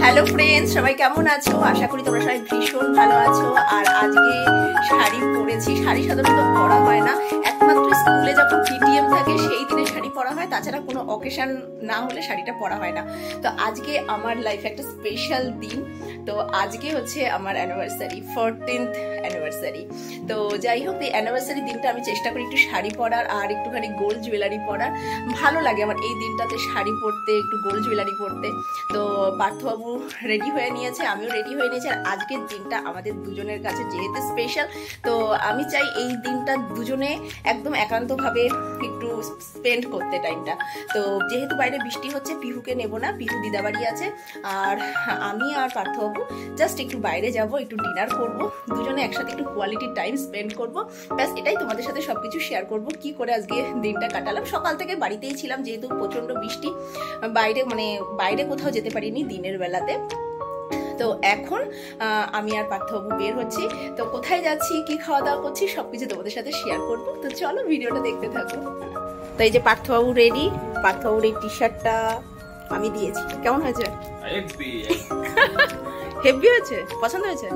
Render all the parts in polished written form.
Hello friends সবাই কেমন আছো? আশা করি তোমরা সবাই ভীষণ ভালো আছো। আর আজকে শাড়ি পরেছি। শাড়ি সাধারণত পরা হয় না, একমাত্র স্কুলে যখন পিটিএম থাকে সেই দিনে শাড়ি পরা হয়, তাছাড়া কোনো অকেশন না হলে শাড়িটা পরা হয় না। তো আজকে আমার লাইফে একটা স্পেশাল দিন। তো আজকে হচ্ছে আমার অ্যানিভার্সারি, 14th অ্যানিভার্সারি। তো যাই হোক, এই অ্যানিভার্সারি দিনটা আমি চেষ্টা করি একটু শাড়ি পরার আর একটুখানি গোল্ড জুয়েলারি পরার। ভালো লাগে আমার এই দিনটাতে শাড়ি পরতে, একটু গোল্ড জুয়েলারি পরতে। তো পার্থবাবু রেডি হয়ে নিয়েছে, আমিও রেডি হয়ে নিয়েছি। আর আজকের দিনটা আমাদের দুজনের কাছে যেহেতু স্পেশাল, তো আমি চাই এই দিনটা দুজনে একদম একান্তভাবে একটু স্পেন্ড করতে টাইমটা। তো যেহেতু বাইরে বৃষ্টি হচ্ছে, পিহুকে নেব না, পিহু দিদাবাড়ি আছে। আর আমি আর পার্থবাবু জাস্ট একটু বাইরে যাব, একটু ডিনার করব, দুজনে একসাথে একটু কোয়ালিটি টাইম স্পেন্ড করব। ব্যাস এটাই, তোমাদের সাথে সবকিছু শেয়ার করব কি করে আজকে দিনটা কাটালাম। সকাল থেকে বাড়িতেই ছিলাম, যেহেতু প্রচন্ড বৃষ্টি, বাইরে কোথাও যেতে পারিনি দিনের বেলাতে। তো এখন আমি আর পার্থবাবু বের হচ্ছি। তো কোথায় যাচ্ছি, কি খাওয়া দাওয়া করছি, সবকিছু তোমাদের সাথে শেয়ার করব। তো চলো ভিডিওটা দেখতে থাকো। তো এই যে পার্থবাবু রেডি, পার্থবাবুর এই টি শার্টটা আমি দিয়েছি। কেমন হয়েছে? হেভি হয়েছে, পছন্দ হয়েছে?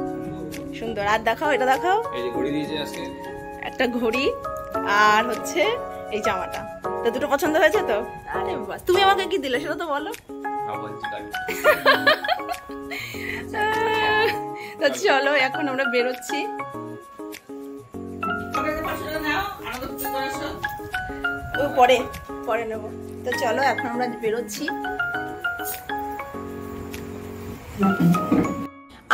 সুন্দর। আর দেখাও, এটা দেখাও। এই যে ঘড়ি দিয়েছে আজকে, একটা ঘড়ি আর হচ্ছে এই জামাটা। তো দুটো পছন্দ হয়েছে তো? আরে বাস, তুমি আমাকে কি দিলে সেটা তো বলো। তো চলো এখন আমরা বেরোচ্ছি। পরে নেবো। তো চলো এখন আমরা বেরোচ্ছি।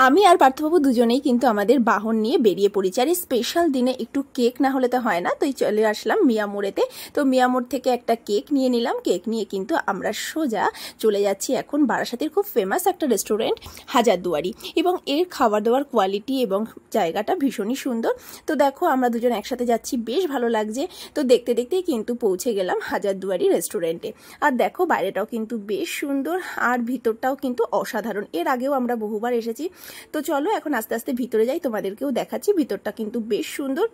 আমি আর পার্থবাবু দুজনেই কিন্তু আমাদের বাহন নিয়ে বেরিয়ে পড়েছি। আর এই স্পেশাল দিনে একটু কেক না হলে তো হয় না। তো চলে আসলাম মিয়ামোড়েতে। তো মিয়ামোড় থেকে একটা কেক নিয়ে নিলাম। কেক নিয়ে কিন্তু আমরা সোজা চলে যাচ্ছি এখন বারাসাতের খুব ফেমাস একটা রেস্টুরেন্ট হাজারদুয়ারি। এবং এর খাবার দাবার কোয়ালিটি এবং জায়গাটা ভীষণই সুন্দর। তো দেখো আমরা দুজন একসাথে যাচ্ছি, বেশ ভালো লাগছে। তো দেখতে দেখতেই কিন্তু পৌঁছে গেলাম হাজারদুয়ারি রেস্টুরেন্টে। আর দেখো বাইরেটাও কিন্তু বেশ সুন্দর, আর ভিতরটাও কিন্তু অসাধারণ। এর আগেও আমরা বহুবার এসেছি। তো চলো এখন আস্তে আস্তে ভিতরে যাই, তোমাদেরকেও দেখাচ্ছি। ভিতরটা কিন্তু বেশ সুন্দর।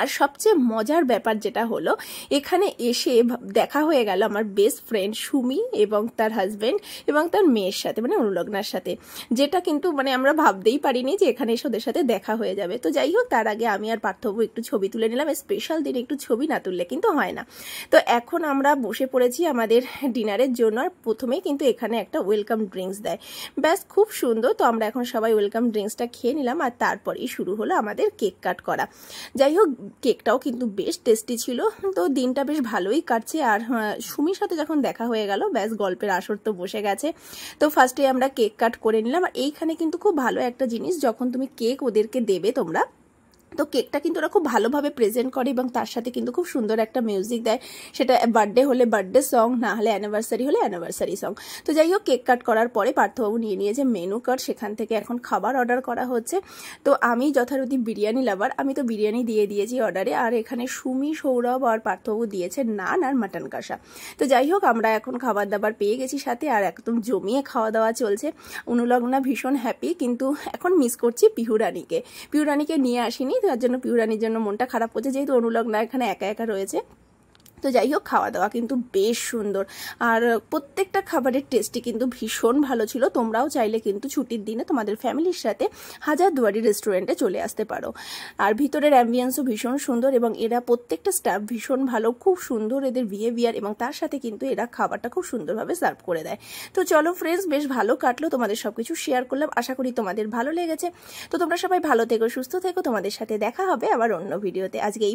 আর সবচেয়ে মজার ব্যাপার যেটা হলো, এখানে এসে দেখা হয়ে গেল আমার বেস্ট ফ্রেন্ড সুমি এবং তার হাজব্যান্ড এবং তার মেয়ের সাথে, মানে অনুলগ্নার সাথে, যেটা কিন্তু মানে আমরা ভাবতেই পারিনি যে এখানে এসে ওদের সাথে দেখা হয়ে যাবে। তো যাই হোক, তার আগে আমি আর পার্থবাবু একটু ছবি তুলে নিলাম। স্পেশাল দিনে একটু ছবি না তুললে কিন্তু হয় না। তো এখন আমরা বসে পড়েছি আমাদের ডিনারের জন্য। আর প্রথমেই কিন্তু এখানে একটা ওয়েলকাম ড্রিঙ্কস দেয়, ব্যাস খুব সুন্দর। তো আমরা এখন সবাই ওয়েলকাম ড্রিঙ্কসটা খেয়ে নিলাম, আর তারপরেই শুরু হলো আমাদের কেক কাট করা। যাই হোক, কেকটাও কিন্তু বেশ টেস্টি ছিল। তো দিনটা বেশ ভালোই কাটছে। আর সুমির সাথে যখন দেখা হয়ে গেল, ব্যাস গল্পের আসর তো বসে গেছে। তো ফার্স্টে আমরা কেক কাট করে নিলাম। আর এইখানে কিন্তু খুব ভালো একটা জিনিস, যখন তুমি কেক ওদেরকে দেবে তোমরা, তো কেকটা কিন্তু ওরা খুব ভালোভাবে প্রেজেন্ট করে এবং তার সাথে কিন্তু খুব সুন্দর একটা মিউজিক দেয়। সেটা বার্থডে হলে বার্থডে সং, না হলে অ্যানিভার্সারি হলে অ্যানিভার্সারি সং। তো যাই হোক, কেক কাট করার পরে পার্থবাবু নিয়ে নিয়েছে মেনু কার্ড, সেখান থেকে এখন খাবার অর্ডার করা হচ্ছে। তো আমি যথারীতি বিরিয়ানি লাভার, আমি তো বিরিয়ানি দিয়ে দিয়েছি অর্ডারে। আর এখানে সুমি, সৌরভ আর পার্থবাবু দিয়েছে নান আর মাটন কষা। তো যাই হোক, আমরা এখন খাবার দাবার পেয়ে গেছি সাথে, আর একদম জমিয়ে খাওয়া দাওয়া চলছে। অনুলগ্না ভীষণ হ্যাপি, কিন্তু এখন মিস করছি পিহুরানিকে। পিহুরানিকে নিয়ে আসিনি, তার জন্য পিহুরানির জন্য মনটা খারাপ করছে, যেহেতু অনুলগ্না এখানে একা একা রয়েছে। তো যাই হোক, খাওয়া দাওয়া কিন্তু বেশ সুন্দর। আর প্রত্যেকটা খাবারের টেস্টই কিন্তু ভীষণ ভালো ছিল। তোমরাও চাইলে কিন্তু ছুটির দিনে তোমাদের ফ্যামিলির সাথে হাজারদুয়ারি রেস্টুরেন্টে চলে আসতে পারো। আর ভিতরের অ্যাম্বিয়েন্সও ভীষণ সুন্দর এবং এরা প্রত্যেকটা স্টাফ ভীষণ ভালো, খুব সুন্দর এদের বিহেভিয়ার, এবং তার সাথে কিন্তু এরা খাবারটা খুব সুন্দরভাবে সার্ভ করে দেয়। তো চলো ফ্রেন্ডস, বেশ ভালো কাটলো, তোমাদের সবকিছু শেয়ার করলাম, আশা করি তোমাদের ভালো লেগেছে। তো তোমরা সবাই ভালো থেকো, সুস্থ থেকো, তোমাদের সাথে দেখা হবে আবার অন্য ভিডিওতে। আজকে